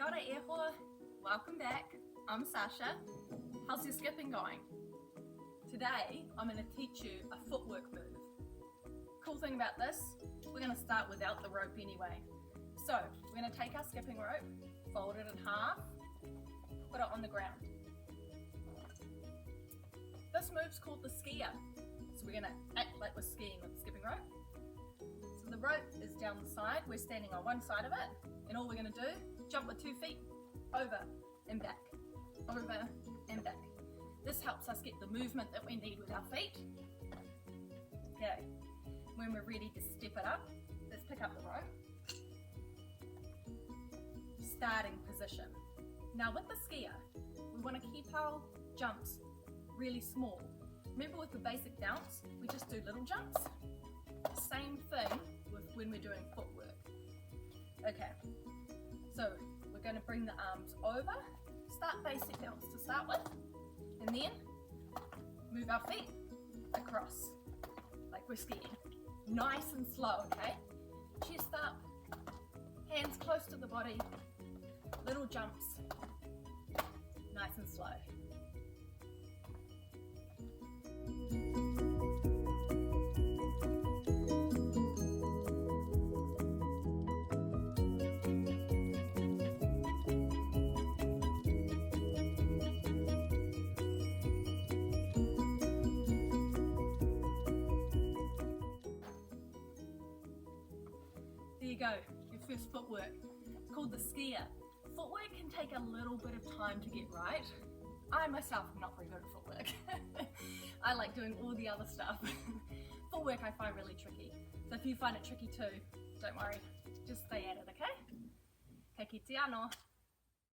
Kia ora e hoa. Welcome back. I'm Sasha. How's your skipping going? Today I'm going to teach you a footwork move. Cool thing about this, we're going to start without the rope anyway. So we're going to take our skipping rope, fold it in half, put it on the ground. This move's called the skier. So we're going to act like we're skiing with the skipping rope. So the rope is down the side, we're standing on one side of it, and all we're going to do, jump with 2 feet, over and back, over and back. This helps us get the movement that we need with our feet. Okay, when we're ready to step it up, let's pick up the rope. Starting position. Now with the skier, we want to keep our jumps really small. Remember with the basic bounce, we just do little jumps. Same thing with when we're doing footwork. Okay, so we're going to bring the arms over, start basic bounce to start with, and then move our feet across like we're skiing. Nice and slow, okay? Chest up, hands close to the body, little jumps, nice and slow. There you go, your first footwork. It's called the skier. Footwork can take a little bit of time to get right. I myself am not very good at footwork. I like doing all the other stuff. Footwork I find really tricky. So if you find it tricky too, don't worry, just stay at it, okay? Ka kite anō.